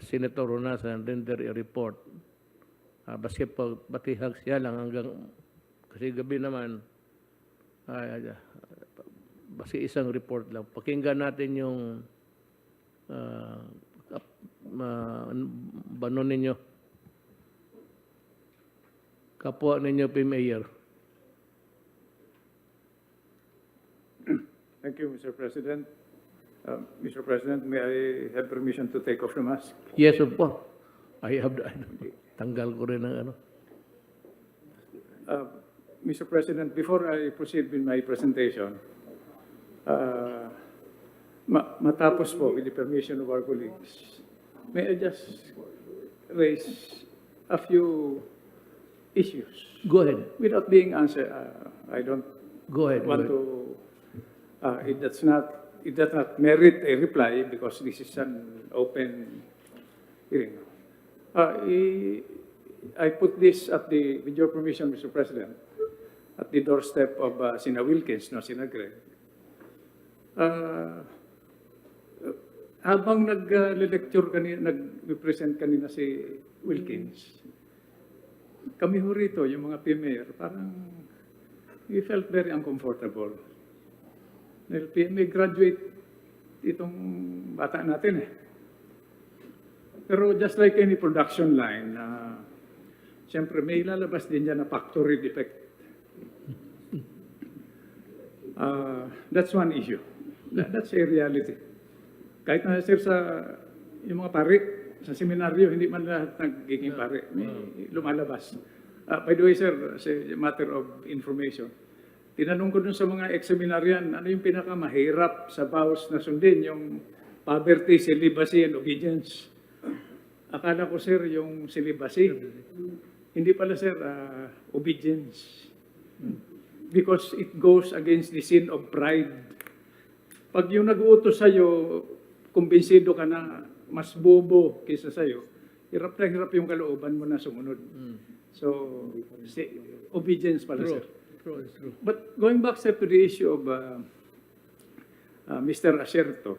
Senator Honasan render a report. Baski patihag siya lang hanggang, kasi gabi naman, basi isang report lang. Pakinggan natin yung banon ninyo. Kapwa ninyo, Mayor. Thank you, Mr. President. Mr. President, may I have permission to take off the mask? Yes, of course. I have tanggal ko rin ang ano. Mr. President, before I proceed with my presentation, matapos po, with the permission of our colleagues, may I just raise a few issues? Go ahead. Without being answered, I don't Go ahead. want to, it does not merit a reply because this is an open hearing. I put this with your permission, Mr. President, at the doorstep of Sina Wilkins, no, Sina Greg. Habang nag-lecture kanina, nag-present kanina si Wilkins, kami ho rito, yung mga PMA, parang we felt very uncomfortable. Dahil PMA graduate itong bata natin eh. Pero just like any production line, siyempre may lalabas din dyan na factory defect. That's one issue. That's a reality. Kahit na sir yung mga pare, sa seminaryo, hindi man lahat nagiging pare. May lumalabas. By the way, sir, as a matter of information, tinanong ko dun sa mga ex-seminaryan, ano yung pinakamahirap sa vows na sundin, yung poverty, celibacy, and obedience. Akala ko, sir, yung celibacy. Hindi pala, sir, obedience. Because it goes against the sin of pride. Pag yung nag-uutos sa'yo, kumbinsido ka na mas bobo kaysa sa'yo, hirap na hirap yung kalooban mo na sumunod. So, obedience pala, sir. True. But going back, sir, to the issue of Mr. Acerto,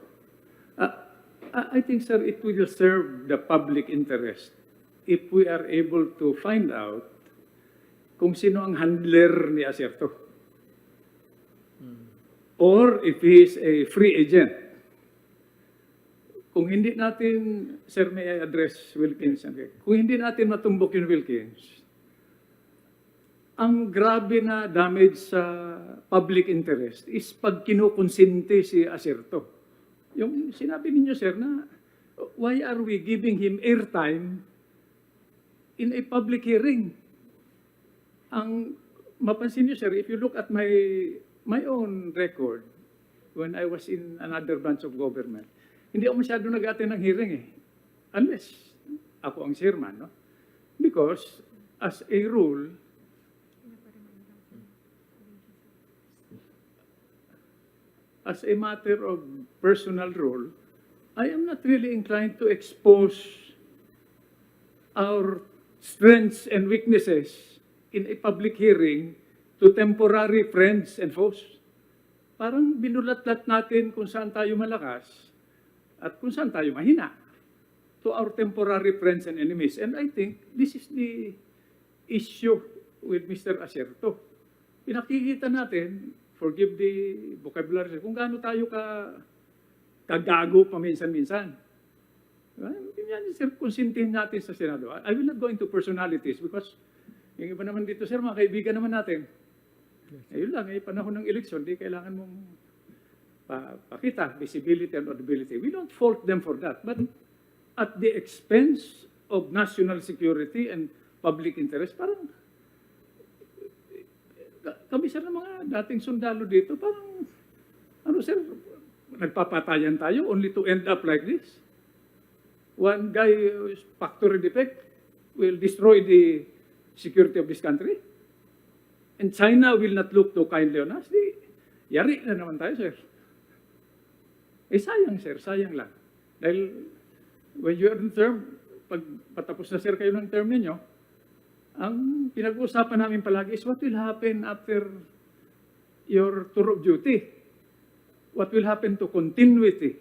I think, sir, it will serve the public interest if we are able to find out kung sino ang handler ni Acerto. Or if he is a free agent. Kung hindi natin, sir, may I address Wilkins? Kung hindi natin matumbok yung Wilkins, ang grabe na damage sa public interest is pag kinukonsinti si Acerto. Yung sinabi ninyo, sir, na why are we giving him airtime in a public hearing? Ang mapansin niyo, sir, if you look at my own record when I was in another branch of government, hindi ako masyado nag-attend ng hearing eh. Unless ako ang chairman, no? Because as a rule, as a matter of personal rule, I am not really inclined to expose our strengths and weaknesses in a public hearing to temporary friends and foes. Parang binulat-lat natin kung saan tayo malakas at kung saan tayo mahina to our temporary friends and enemies. And I think this is the issue with Mr. Acerto. Pinakikita natin, forgive the vocabulary, kung gaano tayo kagago paminsan-minsan. Yan, sir, konsintihin natin sa Senado. I will not go into personalities because yung iba naman dito, sir, mga kaibigan naman natin. Ayun lang, panahon ng eleksyon, di kailangan mong pakita visibility and audibility. We don't fault them for that. But at the expense of national security and public interest, parang kami, sir, ng mga dating sundalo dito, parang, ano, sir, nagpapatayan tayo only to end up like this. One guy, factory defect, will destroy the security of this country. And China will not look too kindly on us. Yari na naman tayo, sir. Sayang, sir, sayang lang. Dahil, when you are in term, pag patapos na, sir, kayo ng term ninyo, ang pinag-uusapan namin palagi is what will happen after your tour of duty. What will happen to continuity,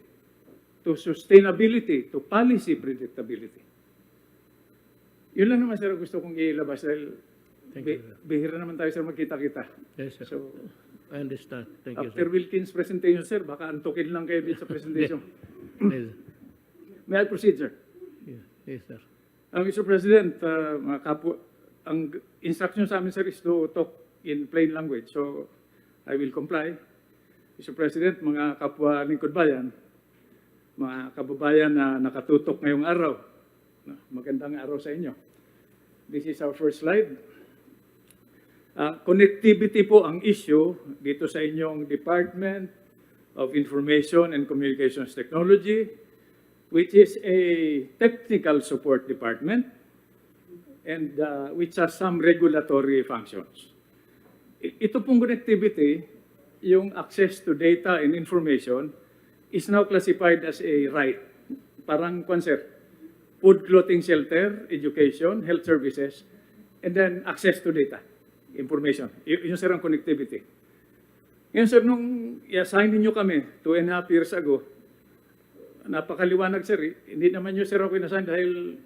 to sustainability, to policy predictability. Yun lang naman, sir, gusto kong ilabas dahil Thank you, sir. bihira naman tayo, sir, magkita-kita. Yes, sir. So, I understand. Thank you, after sir. Wilkins' presentation, sir, baka antukin lang kayo dito sa presentation. Yes, May I proceed, sir? yes, sir. Mr. President, mga kapwa, ang instruction sa amin, sir, is to talk in plain language. So, I will comply. Mr. President, mga kapwa lingkod bayan, mga kababayan na nakatutok ngayong araw, magandang araw sa inyo. This is our first slide. Connectivity po ang issue dito sa inyong Department of Information and Communications Technology, which is a technical support department and which has some regulatory functions. Ito pong connectivity, yung access to data and information, is now classified as a right. Parang concert. Food, clothing, shelter, education, health services, and then access to data, information. Yun sir ang connectivity. Ngayon sir, nung i-assign ninyo kami 2.5 years ago, napakaliwanag sir, hindi naman nyo sir ako in-assign dahil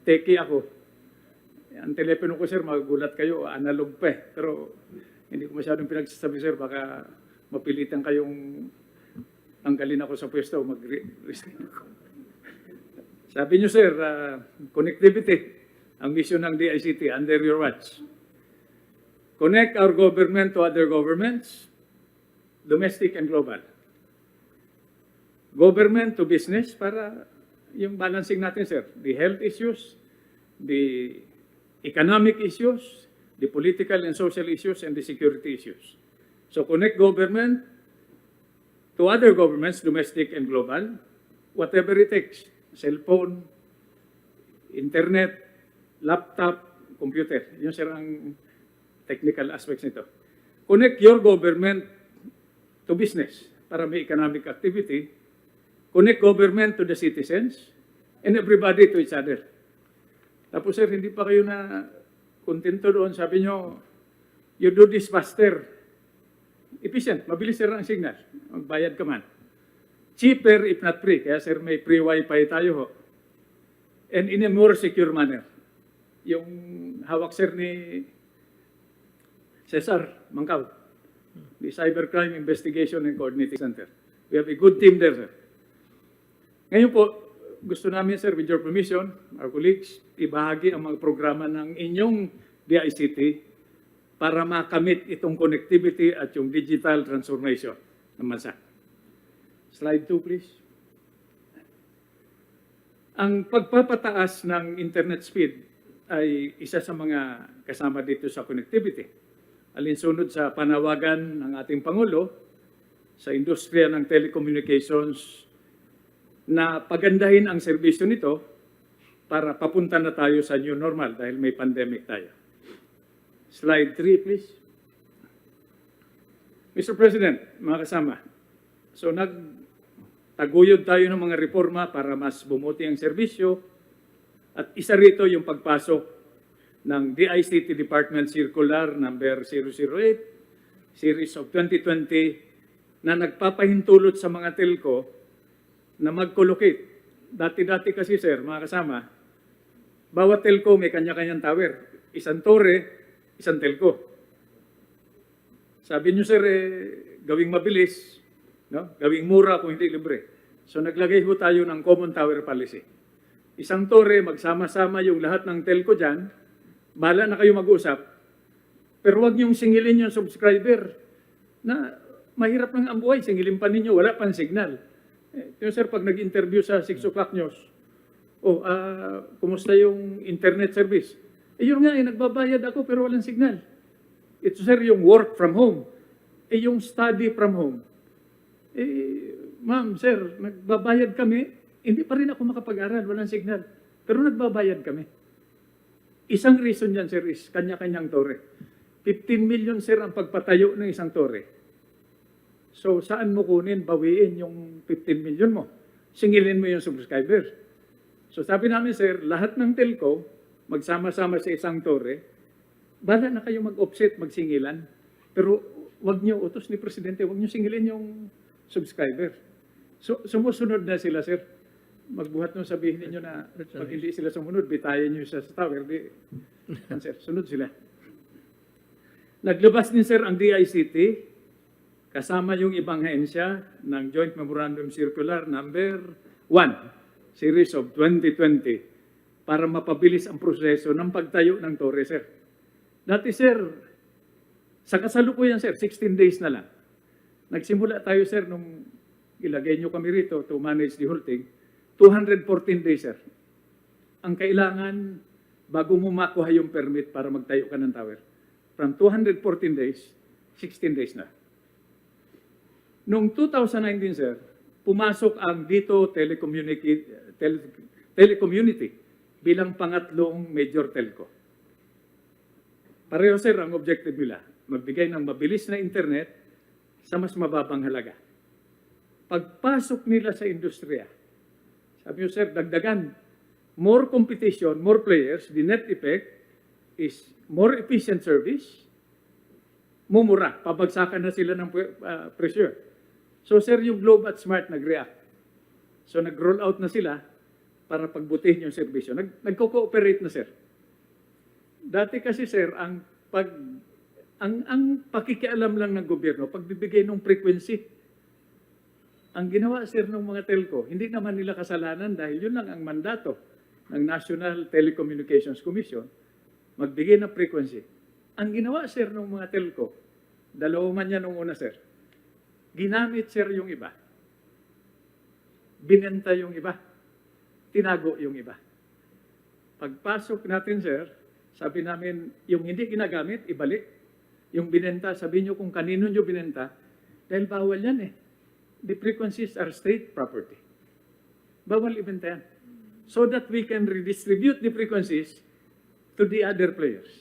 techie ako. Ang telepono ko sir, magulat kayo, analog pa eh. Pero hindi ko masyadong pinagsasabi sir, baka mapilitan kayong tanggalin ako sa pwesto, mag-resign ako. Sabi nyo sir, connectivity, ang mission ng DICT under your watch. Connect our government to other governments, domestic and global. Government to business para yung balancing natin sir, the health issues, the economic issues, the political and social issues, and the security issues. So connect government to other governments, domestic and global, whatever it takes. Cellphone, internet, laptop, computer. Yun sir ang technical aspects nito. Connect your government to business para may economic activity. Connect government to the citizens and everybody to each other. Tapos sir, hindi pa kayo na kontento doon. Sabi nyo, you do this faster. Efficient, mabilis sir ang signal. Magbayad ka man. Cheaper if not free. Kaya sir, may free wifi tayo ho. And in a more secure manner. Yung hawak sir ni Cesar Mangkaw, the Cybercrime Investigation and Coordinating Center. We have a good team there, sir. Ngayon po, gusto namin, sir, with your permission, our colleagues, ibahagi ang mga programa ng inyong DICT para makamit itong connectivity at yung digital transformation ng bansa. Slide 2, please. Ang pagpapataas ng internet speed ay isa sa mga kasama dito sa connectivity. Alinsunod sa panawagan ng ating Pangulo sa industriya ng telecommunications na pagandahin ang serbisyo nito para papunta na tayo sa new normal dahil may pandemic tayo. Slide 3, please. Mr. President, mga kasama, so nagtaguyod tayo ng mga reforma para mas bumuti ang serbisyo at isa rito yung pagpasok ng DICT Department Circular number 008, Series of 2020, na nagpapahintulot sa mga telco na mag-collocate. Dati-dati kasi sir, mga kasama, bawat telco may kanya-kanyang tower. Isang tore, isang telco. Sabi nyo sir, gawing mabilis, no? Gawing mura kung hindi libre. So naglagay ho tayo ng common tower policy. Isang tore, magsama-sama yung lahat ng telco dyan, bahala na kayo mag-usap, pero wag niyong singilin yung subscriber na mahirap lang ang buhay, singilin pa ninyo, wala pang signal. Yung sir, pag nag-interview sa 6 o'clock news, kumusta yung internet service? Yun nga, nagbabayad ako pero walang signal. Ito sir, yung work from home. Yung study from home. Ma'am, sir, nagbabayad kami, hindi pa rin ako makapag-aral, walang signal. Pero nagbabayad kami. Isang reason yan, sir, is kanya-kanyang tore. 15 million, sir, ang pagpatayo ng isang tore. So, saan mo kunin, bawiin yung 15 million mo? Singilin mo yung subscriber. So, sabi namin, sir, lahat ng telco, magsama-sama sa isang tore, bala na kayo mag-offset, magsingilan. Pero, wag nyo, utos ni Presidente, wag nyo singilin yung subscriber. So, sumusunod na sila, sir. Magbuhat nung sabihin ninyo na pag hindi sila sumunod, bitayin nyo siya sa tower. Di, sir, sunod sila. Naglabas din, sir, ang DICT, kasama yung ibang ahensya ng Joint Memorandum Circular number 1, series of 2020, para mapabilis ang proseso ng pagtayo ng torre, sir. Dati, sir, sa kasalukuyan, sir, 16 days na lang. Nagsimula tayo, sir, nung ilagay nyo kami rito to manage the whole thing, 214 days, sir. Ang kailangan bago mo makuha yung permit para magtayo ka ng tower. From 214 days, 16 days na. Noong 2019, sir, pumasok ang DITO Telecommunity bilang pangatlong major telco. Pareho, sir, ang objective nila, magbigay ng mabilis na internet sa mas mababang halaga. Pagpasok nila sa industriya, sabi nyo, sir, dagdagan, more competition, more players, the net effect is more efficient service, mumura, pabagsakan na sila ng pressure. So, sir, yung Globe at Smart nag-react. So, nag-roll out na sila para pagbutihin yung serbisyo. Nagko-cooperate na, sir. Dati kasi, sir, ang pakikialam lang ng gobyerno, pagbibigay ng frequency. Ang ginawa, sir, ng mga telco, hindi naman nila kasalanan dahil yun lang ang mandato ng National Telecommunications Commission, magbigay ng frequency. Ang ginawa, sir, ng mga telco, dalawa man yan nung una, sir, ginamit, sir, yung iba. Binenta yung iba. Tinago yung iba. Pagpasok natin, sir, sabi namin, yung hindi ginagamit, ibalik. Yung binenta, sabi nyo kung kanino nyo binenta, dahil bawal yan eh. The frequencies are state property. Bawal ibenta yan. So that we can redistribute the frequencies to the other players.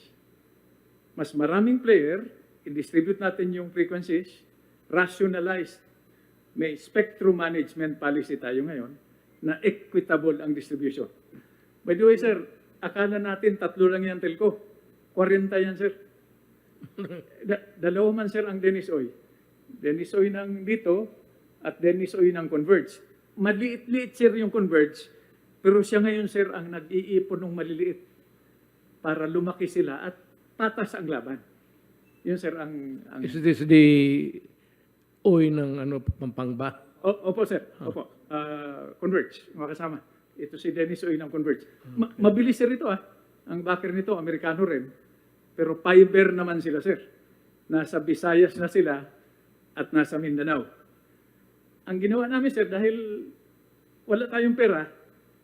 Mas maraming player, i-distribute natin yung frequencies, rationalized. May spectrum management policy tayo ngayon na equitable ang distribution. By the way, sir, akala natin 3 lang yan telco. 40 yan, sir. Dalawa man, sir, ang Dennis Oy. Dennis Oy ng dito at Dennis Oy ng Converge. Maliit-liit, sir, yung Converge. Pero siya ngayon, sir, ang nag-iipon ng maliliit para lumaki sila at patas ang laban. Yun, sir, ang... Is this the Oy ng Pampanga? Opo, sir. Opo. Converge, mga kasama. Ito si Dennis Oy ng Converge. Mabilis, sir, ito, ah. Ang backer nito, Amerikano rin. Pero fiber naman sila, sir. Nasa Visayas na sila at nasa Mindanao. Ang ginawa namin, sir, dahil wala tayong pera,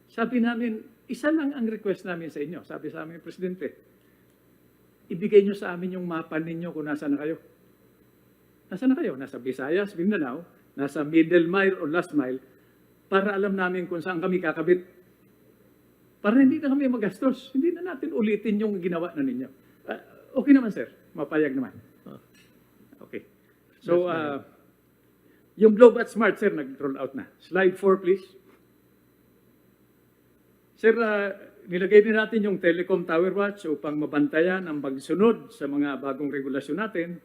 sabi namin, isa lang ang request namin sa inyo. Sabi sa amin, Presidente, ibigay nyo sa amin yung mapa ninyo kung nasa na kayo. Nasa na kayo? Nasa Visayas, Mindanao, nasa middle mile or last mile, para alam namin kung saan kami kakabit. Para hindi na kami magastos. Hindi na natin ulitin yung ginawa na ninyo. Okay naman, sir. Mapayag naman. Okay. So, yung Globe at Smart, sir, nag-roll out na. Slide 4, please. Sir, nilagay din natin yung Telecom Tower Watch upang mabantayan ang pagsunod sa mga bagong regulasyon natin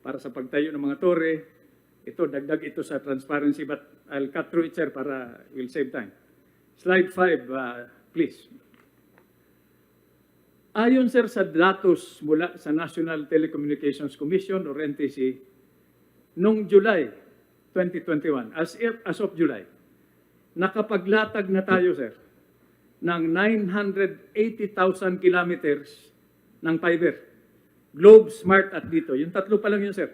para sa pagtayo ng mga torre. Ito, dagdag ito sa transparency, but I'll cut through it, sir, para we'll save time. Slide 5, please. Ayon, sir, sa datos mula sa National Telecommunications Commission or NTC, noong July 2021, as of July, nakapaglatag na tayo, sir, ng 980,000 kilometers ng fiber. Globe, Smart at dito. Yung tatlo pa lang yun, sir.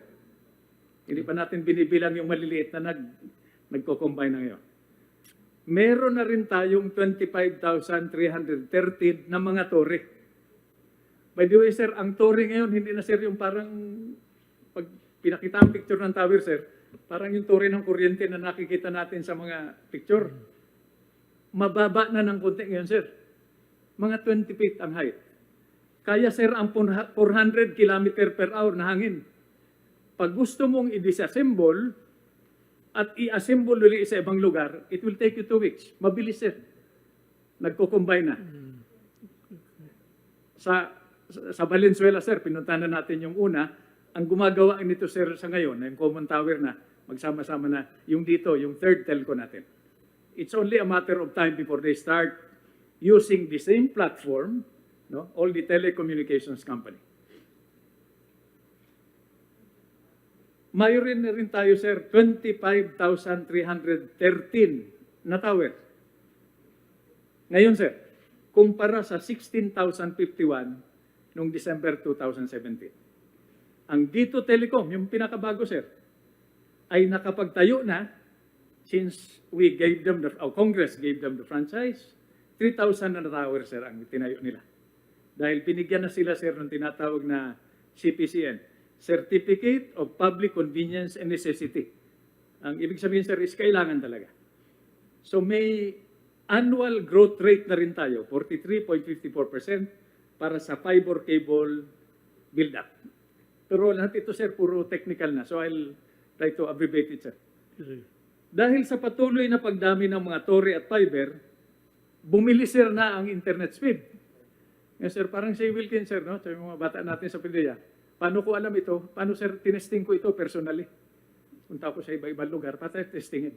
Hindi pa natin binibilang yung maliliit na nagko-combine na ngayon. Meron na rin tayong 25,313 na mga torre. By the way, sir, ang torre ngayon, hindi na, sir, yung parang, pag pinakita ang picture ng tower, sir, parang yung torre ng kuryente na nakikita natin sa mga picture. Mababa na ng konti ngayon, sir. Mga 20 feet ang height. Kaya, sir, ang 400 km per hour na hangin. Pag gusto mong i-disassemble at i-assemble ulit sa ibang lugar, it will take you 2 weeks. Mabilis, sir. Nagko-combine na. Sa Valenzuela, sir, pinuntahan na natin yung una. Ang gumagawa nito, sir, sa ngayon, yung common tower na, magsama-sama na yung dito, yung third telco natin. It's only a matter of time before they start using the same platform, no, all the telecommunications company. Mayroon na rin tayo, sir, 25,313 na tower. Ngayon, sir, kumpara sa 16,051 noong December 2017. Ang Dito Telecom, yung pinakabago, sir, ay nakapagtayo na since we gave them Congress gave them the franchise, 3,000 na tower, sir, ang tinayo nila. Dahil binigyan na sila, sir, ng tinatawag na CPCN, Certificate of Public Convenience and Necessity. Ang ibig sabihin, sir, is kailangan talaga. So may annual growth rate na rin tayo, 43.54% para sa fiber cable build-up. Pero lahat ito, sir, puro technical na. So I'll try to abbreviate it, sir. Dahil sa patuloy na pagdami ng mga tore at fiber, bumili, sir, na ang internet speed. Ngayon, sir, parang si Wilkin, sir, no? Sa mga bata natin sa PDEA. Paano ko alam ito? Paano, sir, tinesting ko ito personally? Punta ko sa iba-ibang lugar, pati testingin.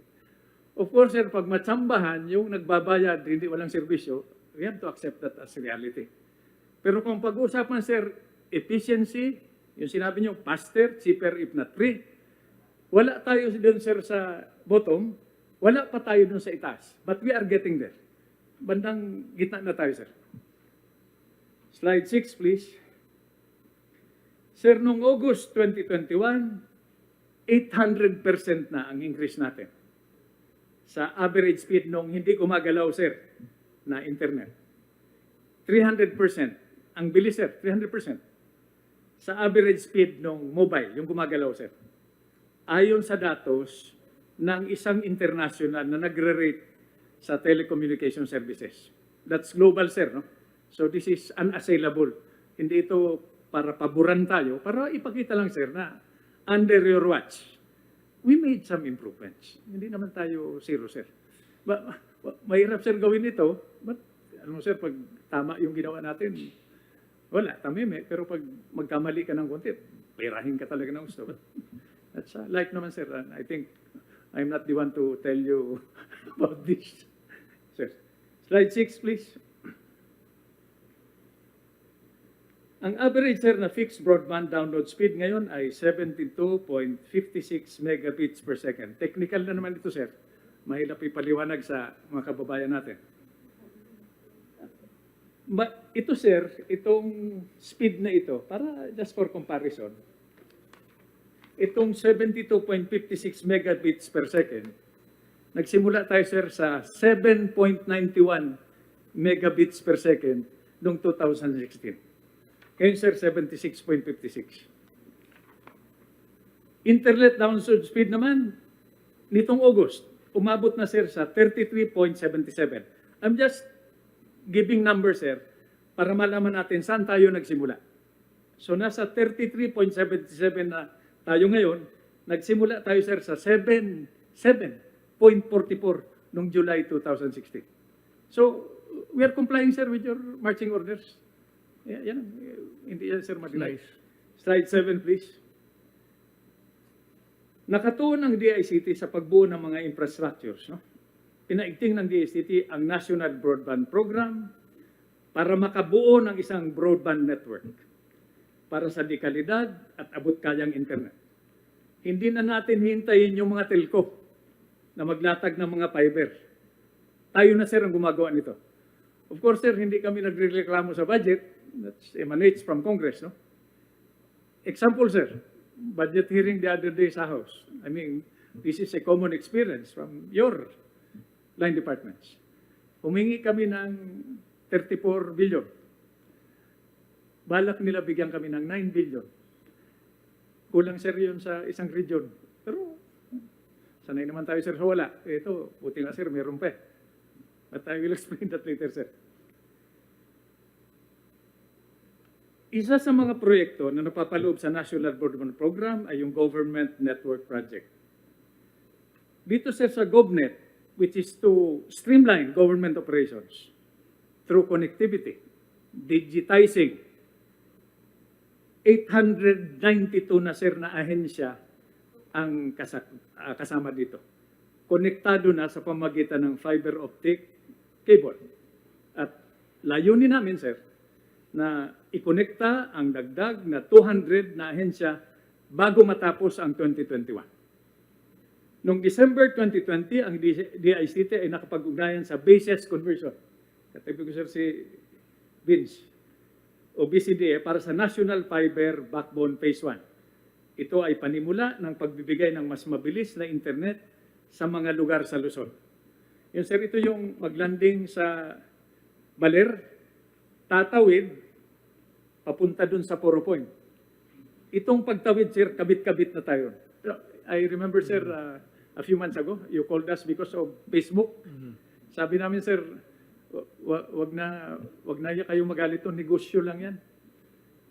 Of course, sir, pag matsambahan, yung nagbabayad, hindi walang serbisyo, we have to accept that as reality. Pero kung pag-uusapan, sir, efficiency, yung sinabi nyo, faster, cheaper, if not free, wala tayo doon, sir, sa bottom, wala pa tayo doon sa itaas. But we are getting there. Bandang gitna na tayo, sir. Slide 6, please. Sir, noong August 2021, 800% na ang increase natin sa average speed nung hindi gumagalaw, sir, na internet. 300%. Ang bilis, sir, 300%. Sa average speed nung mobile, yung gumagalaw, sir. Ayon sa datos ng isang international na nagre-rate sa telecommunication services. That's global, sir, no? So this is unassailable. Hindi ito para paboran tayo, para ipakita lang, sir, na under your watch, we made some improvements. Hindi naman tayo zero, sir. Mahirap, sir, gawin ito. But, ano, sir, pag tama yung ginawa natin, wala, tamime. Pero pag magkamali ka ng konti, perahin ka talaga ng gusto. But that's life naman, sir. And I think I'm not the one to tell you about this. Sir, slide 6, please. Ang average, sir, na fixed broadband download speed ngayon ay 72.56 megabits per second. Technical na naman ito, sir. Mahirap ipaliwanag sa mga kababayan natin. Ito, sir, itong speed na ito, para just for comparison, itong 72.56 megabits per second, nagsimula tayo, sir, sa 7.91 megabits per second noong 2016. Ngayon, sir, 76.56. Internet download speed naman, nitong August, umabot na, sir, sa 33.77. I'm just giving numbers, sir, para malaman natin saan tayo nagsimula. So, nasa 33.77 na tayo ngayon, nagsimula tayo, sir, sa 7.44 noong July 2016. So, we are complying, sir, with your marching orders. Yan, hindi yan, sir, madinay. Slide 7, please. Nakatuon ang DICT sa pagbuo ng mga infrastructures. No? Pinaigting ng DICT ang National Broadband Program para makabuo ng isang broadband network para sa dekalidad at abot-kayang internet. Hindi na natin hintayin yung mga telco na maglatag ng mga fiber. Tayo na, sir, ang gumagawa nito. Of course, sir, hindi kami nagreklamo sa budget. That emanates from Congress, no? Example, sir, budget hearing the other day sa House. I mean, this is a common experience from your line departments. Humingi kami ng 34 billion. Balak nila bigyan kami ng 9 billion. Kulang, sir, yun sa isang region. Pero, sanay naman tayo, sir, sa wala. Ito, buti nga, sir, meron pa. But I will explain that later, sir. Isa sa mga proyekto na napapaloob sa National Broadband Program ay yung Government Network Project. Dito, sir, sa GovNet, which is to streamline government operations through connectivity, digitizing, 892 na, sir, na ahensya ang kasama dito. Konektado na sa pamagitan ng fiber optic cable. At layunin namin, sir, na ikonekta ang dagdag na 200 na ahensya bago matapos ang 2021. Noong December 2020, ang DICT ay nakapag-ugnayan sa basis conversion. Katabi ko, sir, si Vince o BCDA para sa National Fiber Backbone Phase 1. Ito ay panimula ng pagbibigay ng mas mabilis na internet sa mga lugar sa Luzon. Yun, sir, ito yung maglanding sa Baler, tatawid, papunta dun sa Poro Point. Itong pagtawid, sir, kabit-kabit na tayo. I remember, sir, a few months ago, you called us because of Facebook. Sabi namin, sir, wag na kayo magalit to, negosyo lang yan.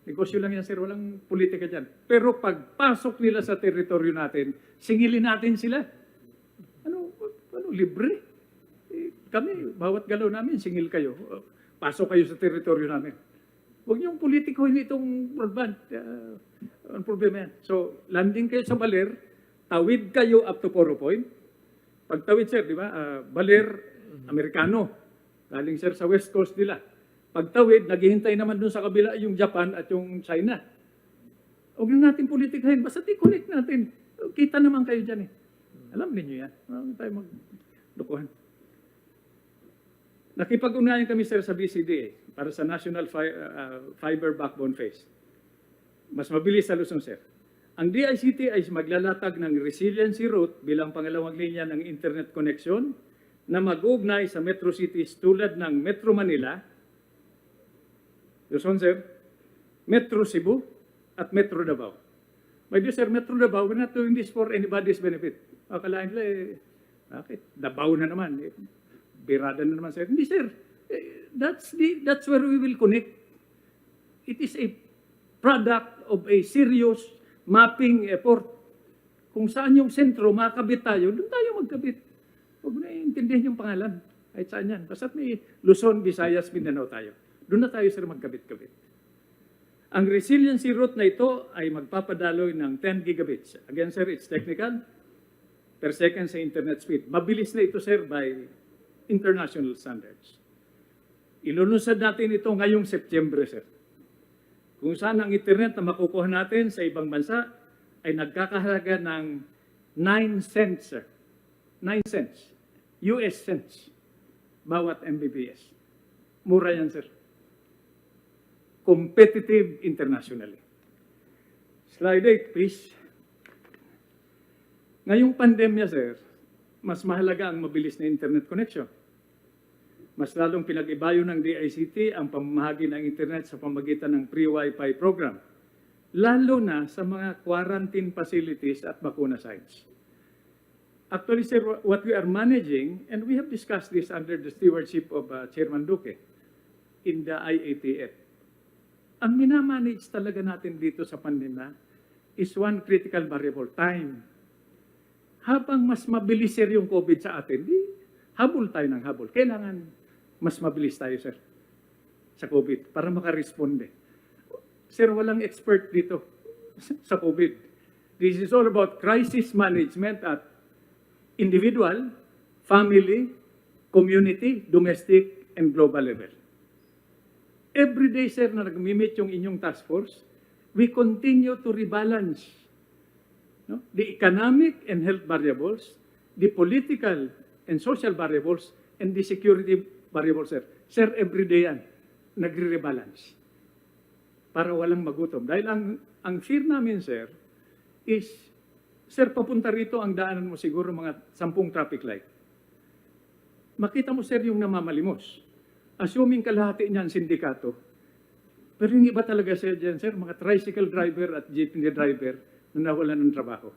Negosyo lang yan, sir, walang politika dyan. Pero pagpasok nila sa teritoryo natin, singilin natin sila. Ano libre? Kami, bawat galaw namin, singil kayo. Pasok kayo sa teritoryo namin. Huwag niyong politikohin itong broadband. Ang problema yan. So, landing kayo sa Baler, tawid kayo up to Poro Point. Pagtawid, sir, di ba? Baler, Amerikano. Galing, sir, sa West Coast nila. Pagtawid, naghihintay naman dun sa kabila yung Japan at yung China. Huwag na natin politikahin. Basta i-connect natin. Kita naman kayo dyan eh. Alam ninyo yan. Huwag tayo maglukuhan. Nakipag-ugnayan kami, sir, sa BCDA para sa National Fiber Backbone Phase. Mas mabilis sa Luzon, sir. Ang DICT ay maglalatag ng resiliency route bilang pangalawang linya ng internet connection na mag-ugnay sa metro cities tulad ng Metro Manila, Luzon, sir, Metro Cebu, at Metro Davao. My dear, sir, Metro Davao, we're not doing this for anybody's benefit. Akalain nila, bakit? Davao na naman. Birada na naman, sir. Hindi, sir. That's where we will connect. It is a product of a serious mapping effort. Kung saan yung sentro, makakabit tayo, doon tayo magkabit. Huwag na intindihan yung pangalan. Kahit saan yan. Basta't may Luzon, Visayas, Mindanao tayo. Doon na tayo, sir, magkabit-kabit. Ang resiliency route na ito ay magpapadaloy ng 10 gigabits. Again, sir, it's technical. Per second sa internet speed. Mabilis na ito, sir, by international standards. Ilulunsad natin ito ngayong September, sir. Kung saan ang internet na makukuha natin sa ibang bansa ay nagkakahalaga ng 9 cents, sir. 9 cents. US cents. Bawat Mbps. Mura yan, sir. Competitive internationally. Slide 8, please. Ngayong pandemya, sir, mas mahalaga ang mabilis na internet connection. Mas lalong pinag-ibayo ng DICT ang pamamahagi ng internet sa pamagitan ng free Wi-Fi program, lalo na sa mga quarantine facilities at bakuna sites. Actually, sir, what we are managing, and we have discussed this under the stewardship of Chairman Duque in the IATF, ang minamanage talaga natin dito sa pandemya is one critical variable, time. Habang mas mabilis, sir, yung COVID sa atin, habol tayo ng habol. Kailangan mas mabilis tayo, sir, sa COVID para makaresponde. Sir, walang expert dito sa COVID. This is all about crisis management at individual, family, community, domestic, and global level. Every day, sir, na nag-meet yung inyong task force, we continue to rebalance the economic and health variables, the political and social variables, and the security variables, sir. Sir, every day yan, nagre-rebalance para walang magutom. Dahil ang fear namin, sir, is, sir, papunta rito ang daanan mo siguro mga 10 traffic light. Makita mo, sir, yung namamalimos. Assuming kalahati niyan sindikato. Pero yung iba talaga, sir, dyan, sir, mga tricycle driver at jeepney driver na nawalan ng trabaho.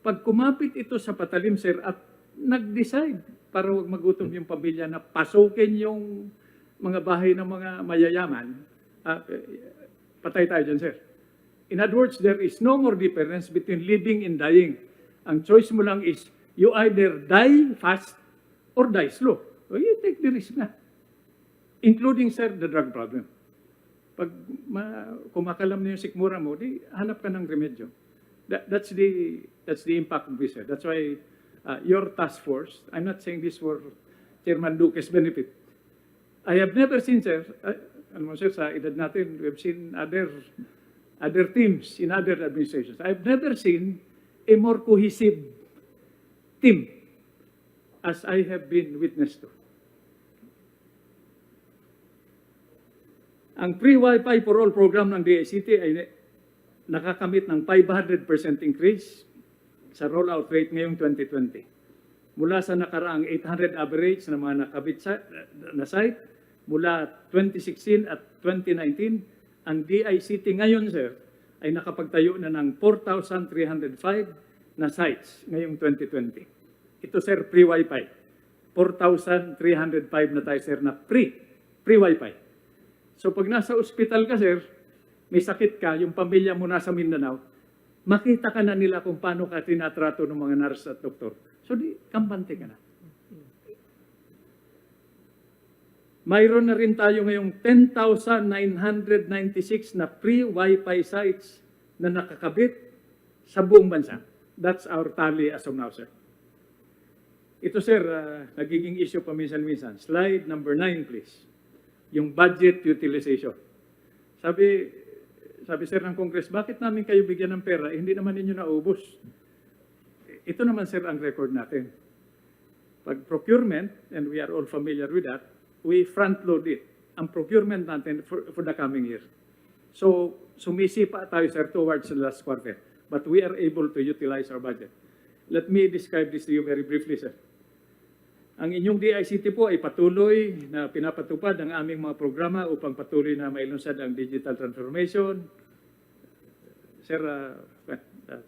Pag kumapit ito sa patalim, sir, at nag-decide para wag magutom yung pamilya na pasukin yung mga bahay ng mga mayayaman, patay tayo dyan, sir. In other words, there is no more difference between living and dying. Ang choice mo lang is, you either die fast or die slow. So you take the risk na. Including, sir, the drug problem. Pag kumakalam na yung sikmura mo, di hanap ka ng remedyo. That's the impact of this, sir. That's why your task force, I'm not saying this for Chairman Duque's benefit. I have never seen, sir, alam mo sir, sa edad natin, we have seen other teams in other administrations. I've never seen a more cohesive team as I have been witness to. Ang free Wi-Fi for all program ng DICT ay nakakamit ng 500% increase sa rollout rate ngayong 2020. Mula sa nakaraang 800 average na mga nakabit na site, mula 2016 at 2019, ang DICT ngayon, sir, ay nakapagtayo na ng 4,305 na sites ngayong 2020. Ito, sir, free Wi-Fi. 4,305 na tayo, sir, na free Wi-Fi. So pag nasa ospital ka, sir, may sakit ka, yung pamilya mo nasa Mindanao, makita ka na nila kung paano ka tinatrato ng mga nurse at doktor. So di, kampante ka na. Mayroon na rin tayo ngayong 10,996 na free Wi-Fi sites na nakakabit sa buong bansa. That's our tally as of now, sir. Ito, sir, nagiging issue paminsan-minsan. Slide number 9, please. Yung budget utilization. Sabi sir ng Congress, bakit namin kayo bigyan ng pera? Hindi naman ninyo naubos. Ito naman, sir, ang record natin. Pag procurement, and we are all familiar with that, we front-load it. Ang procurement natin for the coming year. So, sumisipa tayo, sir, towards the last quarter. But we are able to utilize our budget. Let me describe this to you very briefly, sir. Ang inyong DICT po ay patuloy na pinapatupad ang aming mga programa upang patuloy na mailunsad ang digital transformation. Sir,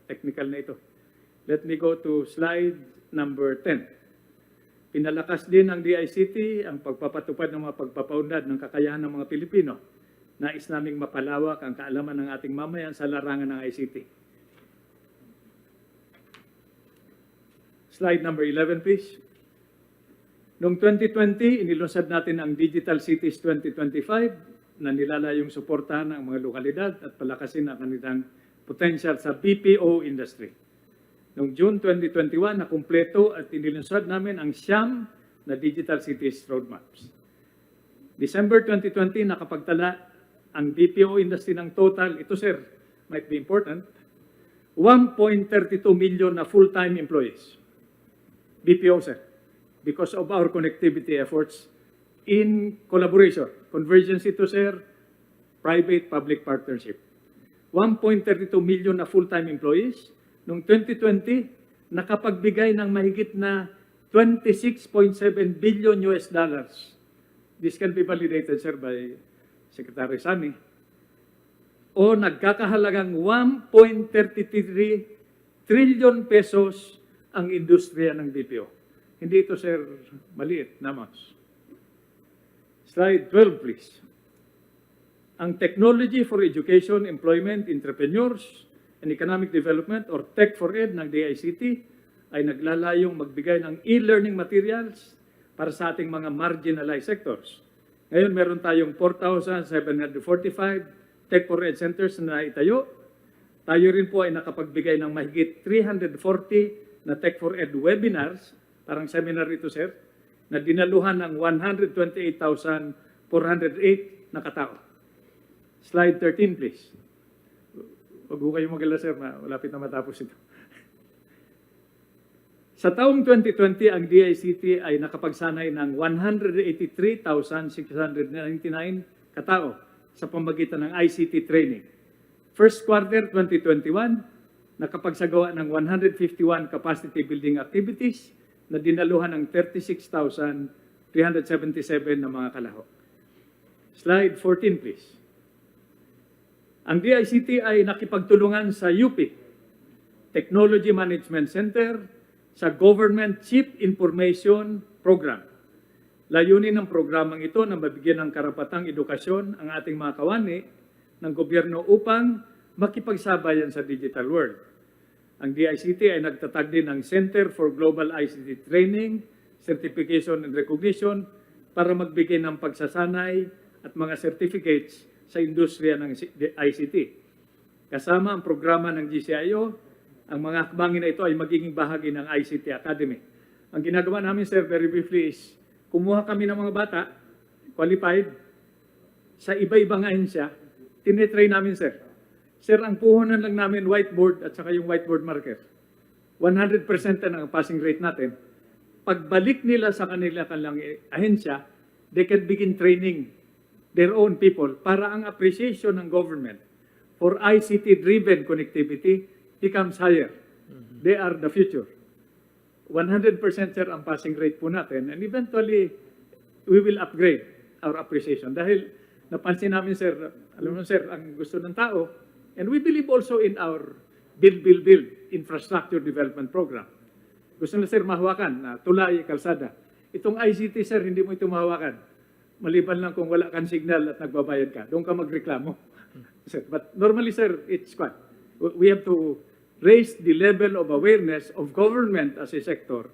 technical na ito. Let me go to slide number 10. Pinalakas din ng DICT ang pagpapatupad ng mga pagpapaunlad ng kakayahan ng mga Pilipino. Nais naming mapalawak ang kaalaman ng ating mamayan sa larangan ng ICT. Slide number 11, please. Noong 2020, inilunsad natin ang Digital Cities 2025 na nilalayong suportahan ang mga lokalidad at palakasin ang kanilang potential sa BPO industry. Noong June 2021, nakumpleto at inilunsad namin ang siyam na Digital Cities Roadmaps. December 2020, nakapagtala ang BPO industry ng total, ito sir, might be important, 1.32 million na full-time employees. BPO sir. Because of our connectivity efforts in collaboration. Convergence ito, sir, private-public partnership. 1.32 million na full-time employees. Noong 2020, nakapagbigay ng mahigit na 26.7 billion US dollars. This can be validated, sir, by Secretary Sani. O nagkakahalagang 1.33 trillion pesos ang industriya ng BPO. Hindi ito, sir, maliit naman. Slide 12, please. Ang Technology for Education, Employment, Entrepreneurs, and Economic Development or Tech for Ed ng DICT ay naglalayong magbigay ng e-learning materials para sa ating mga marginalized sectors. Ngayon, meron tayong 4,745 Tech for Ed centers na itayo. Tayo rin po ay nakapagbigay ng mahigit 340 na Tech for Ed webinars, parang seminar ito, sir, na dinaluhan ng 128,408 na katao. Slide 13, please. Huwag ko kayo mag-alala, sir, malapit na matapos ito. Sa taong 2020, ang DICT ay nakapagsanay ng 183,699 katao sa pamagitan ng ICT training. First quarter 2021, nakapagsagawa ng 151 capacity building activities na dinaluhan ng 36,377 na mga kalaho. Slide 14, please. Ang DICT ay nakipagtulungan sa UP, Technology Management Center, sa Government Chief Information Program. Layunin ng programang ito na mabigyan ng karapatang edukasyon ang ating mga kawani ng gobyerno upang makipagsabayan sa digital world. Ang DICT ay nagtatag din ng Center for Global ICT Training, Certification and Recognition para magbigay ng pagsasanay at mga certificates sa industriya ng ICT. Kasama ang programa ng GCIO ang mga hakbangin na ito ay magiging bahagi ng ICT Academy. Ang ginagawa namin, sir, very briefly is, kumuha kami ng mga bata, qualified, sa iba-ibang ahensya, tinetrain namin, sir. Sir, ang puhunan lang namin whiteboard at saka yung whiteboard marker. 100% na ang passing rate natin. Pagbalik nila sa kanila ahensya, they can begin training their own people para ang appreciation ng government for ICT-driven connectivity becomes higher. They are the future. 100% sir ang passing rate po natin, and eventually we will upgrade our appreciation. Dahil napansin namin sir, alam mo sir, ang gusto ng tao, and we believe also in our build infrastructure development program. Gusto na sir mahawakan na tulay, kalsada. Itong ICT sir, hindi mo ito mahawakan. Maliban lang kung wala kang signal at nagbabayad ka. Doon ka magreklamo. Sir, but normally sir, it's quite. We have to raise the level of awareness of government as a sector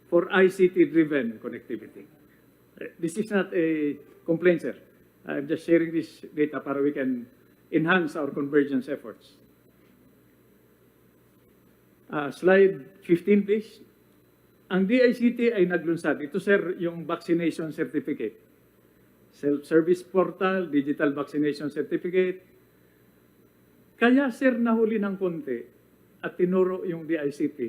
for ICT-driven connectivity. This is not a complaint, sir. I'm just sharing this data para we can enhance our convergence efforts. Slide 15, please. Ang DICT ay naglunsad. Ito, sir, yung vaccination certificate. Self-service portal, digital vaccination certificate. Kaya, sir, nahuli ng konti at tinuro yung DICT.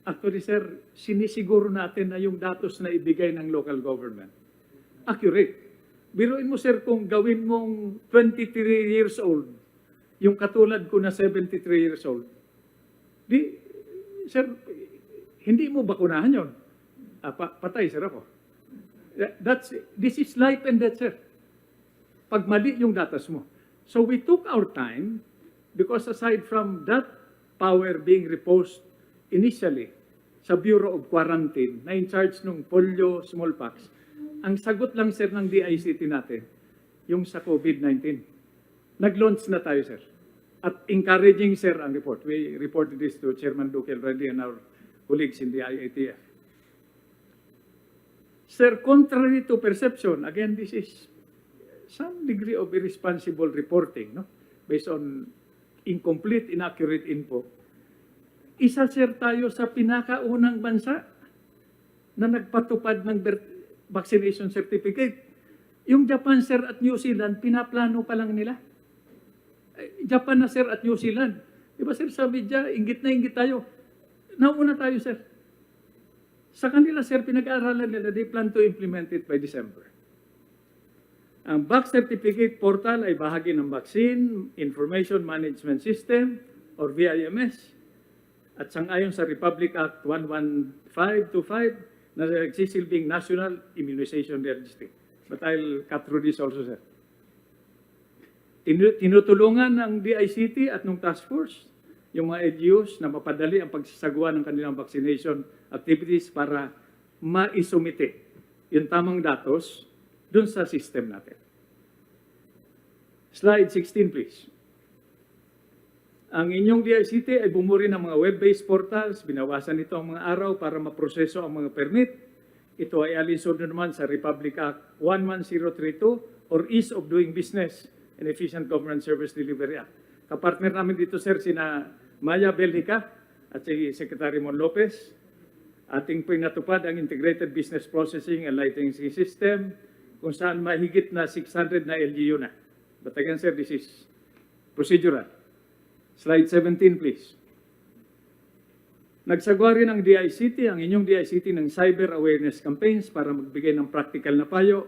Actually, sir, sinisiguro natin na yung datos na ibigay ng local government accurate. Biruin mo, sir, kung gawin mong 23 years old, yung katulad ko na 73 years old, sir, hindi mo bakunahan yun. Patay, sir, ako. This is life and death, sir. Pag mali yung datos mo. So we took our time because aside from that power being reposed initially sa Bureau of Quarantine na in charge ng polio, smallpox, ang sagot lang, sir, ng DICT natin, yung sa COVID-19. Nag-launch na tayo, sir. At encouraging, sir, ang report. We reported this to Chairman Duque already and our colleagues in the IATF. Sir, contrary to perception, again, this is some degree of irresponsible reporting, no? Based on incomplete, inaccurate info. Isa, sir, tayo sa pinakaunang bansa na nagpatupad ng vaccination certificate. Yung Japan, sir, at New Zealand, pinaplano pa lang nila. Japan na, sir, at New Zealand. Diba, sir, sa media, inggit na inggit tayo. Nauna tayo, sir. Sa kanila, sir, pinag-aaralan nila, they plan to implement it by December. Ang Vac Certificate Portal ay bahagi ng Vaccine Information Management System or VIMS at sangayon sa Republic Act 11525 na nagsisilbing National Immunization Registry. But I'll cut through this also, sir. Tinutulungan ng DICT at ng task force yung mga LGUs na mapadali ang pagsasagawa ng kanilang vaccination activities para maisumite yung tamang datos dun sa system natin. Slide 16, please. Ang inyong DICT ay bumuri ng mga web-based portals. Binawasan ito ang mga araw para maproseso ang mga permit. Ito ay alinsunod naman sa Republic Act 11032 or Ease of Doing Business and Efficient Government Service Delivery Act. Kapartner namin dito, sir, sina Maya Belhica at si Secretary Mon Lopez. Ating pinatupad ang Integrated Business Processing and Licensing System kung saan mahigit na 600 na LGU na. But again, sir, this is procedural. Slide 17, please. Nagsagawa rin ang DICT, ang inyong DICT ng cyber awareness campaigns para magbigay ng practical na payo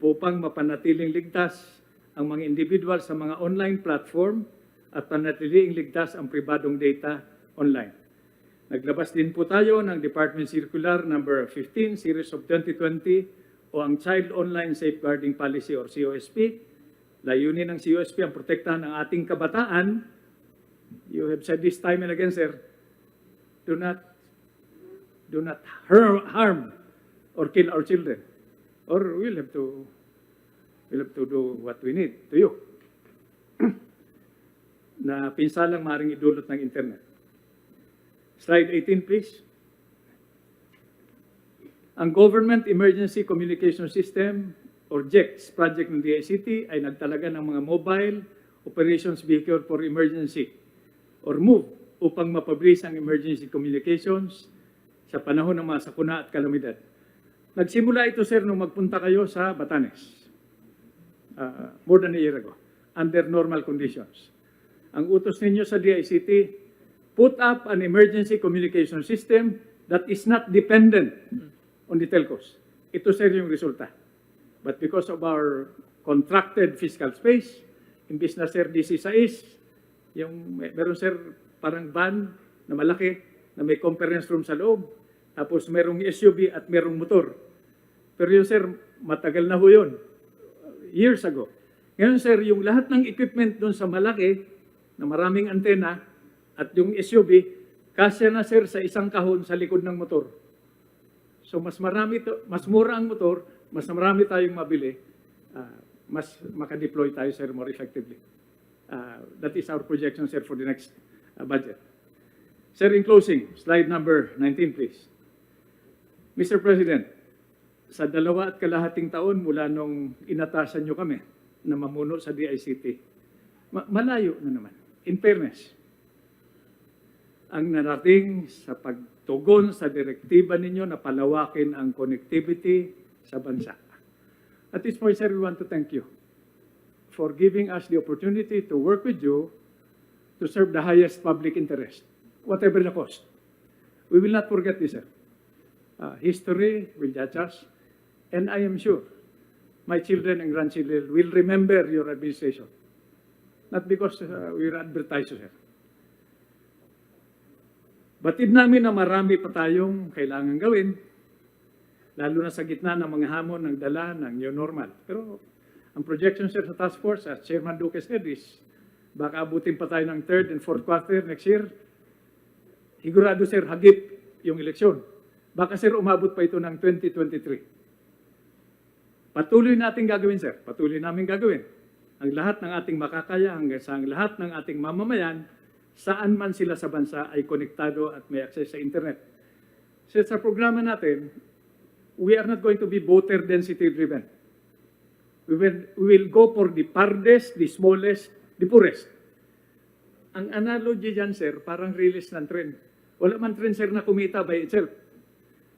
upang mapanatiling ligtas ang mga individual sa mga online platform at panatiling ligtas ang pribadong data online. Naglabas din po tayo ng Department Circular number 15, Series of 2020 o ang Child Online Safeguarding Policy or COSP. Layunin ng COSP ang protektahan ng ating kabataan. You have said this time and again, sir, do not harm or kill our children. Or we'll have to do what we need to you. Na pinsalang maaaring idulot ng internet. Slide 18, please. Ang Government Emergency Communication System or GECS project ng DICT ay nagtalaga ng mga mobile operations vehicle for emergency or MOVE upang mapabilis ang emergency communications sa panahon ng mga sakuna at kalamidad. Nagsimula ito, sir, nung magpunta kayo sa Batanes, more than a year ago, under normal conditions. Ang utos ninyo sa DICT, put up an emergency communication system that is not dependent on the telcos. Ito, sir, yung resulta. But because of our contracted fiscal space, imbis na, sir, DC6, yung meron, sir, parang van na malaki na may conference room sa loob, tapos merong SUV at merong motor. Pero yun, sir, matagal na ho yun. Years ago. Ngayon, sir, yung lahat ng equipment doon sa malaki, na maraming antena, at yung SUV, kasya na, sir, sa isang kahon sa likod ng motor. So, mas mura ang motor, mas marami tayong mabili, mas makadeploy tayo, sir, more effectively. That is our projection, sir, for the next budget. Sir, in closing, slide number 19, please. Mr. President, sa 2.5 taon mula nung inatasan nyo kami na mamuno sa DICT, malayo na naman. In fairness, ang narating sa pagtugon sa direktiba ninyo na palawakin ang connectivity sa bansa. At this point, sir, we want to thank you for giving us the opportunity to work with you to serve the highest public interest, whatever the cost. We will not forget this, sir. History will judge us, and I am sure my children and grandchildren will remember your administration. Not because we are advertisers, sir. Batid namin na marami pa tayong kailangan gawin, lalo na sa gitna ng mga hamon ng dala ng new normal. Pero ang projection, sir, sa task force, as Chairman Duque said, is baka abutin pa tayo ng 3rd and 4th quarter next year. Higurado, sir, hagip yung eleksyon. Baka, sir, umabot pa ito ng 2023. Patuloy natin gagawin, sir. Patuloy namin gagawin. Ang lahat ng ating makakaya hanggang sa ang lahat ng ating mamamayan, saan man sila sa bansa ay konektado at may access sa internet. So, sa programa natin, we are not going to be voter density driven. We will go for the farthest, the smallest, the poorest. Ang analogy dyan, sir, parang release ng tren. Wala man tren, sir, na kumita by itself.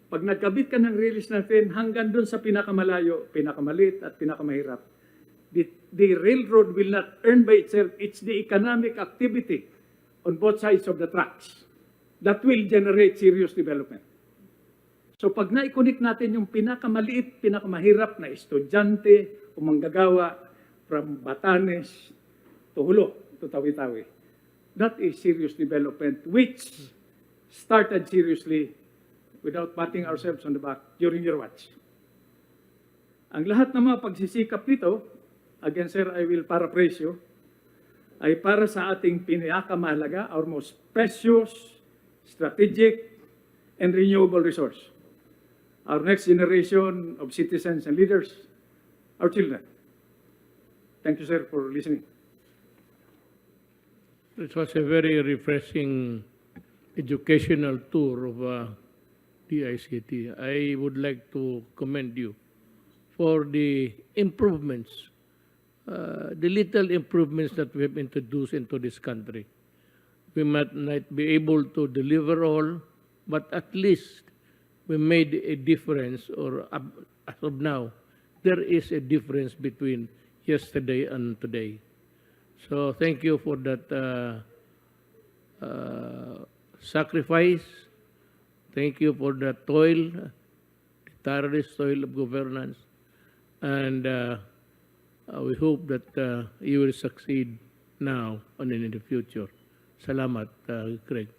Pag nagkabit ka ng release ng tren, hanggang dun sa pinakamalayo, pinakamalit at pinakamahirap, the railroad will not earn by itself. It's the economic activity on both sides of the tracks that will generate serious development. So pag na-connect natin yung pinakamaliit, pinakamahirap na estudyante o manggagawa from Batanes to Hulo, to Tawi-Tawi, that is serious development which started seriously without patting ourselves on the back during your watch. Ang lahat ng mga pagsisikap nito, again, sir, I will paraphrase you, ay para sa ating pinakamahalaga, our most precious, strategic, and renewable resource. Our next generation of citizens and leaders, our children. Thank you, sir, for listening. It was a very refreshing educational tour of DICT. I would like to commend you for the improvements, the little improvements that we have introduced into this country. We might not be able to deliver all, but at least we made a difference, or as of now, there is a difference between yesterday and today. So thank you for that sacrifice. Thank you for the toil, the tireless toil of governance. And we hope that you will succeed now and in the future. Salamat, Greg.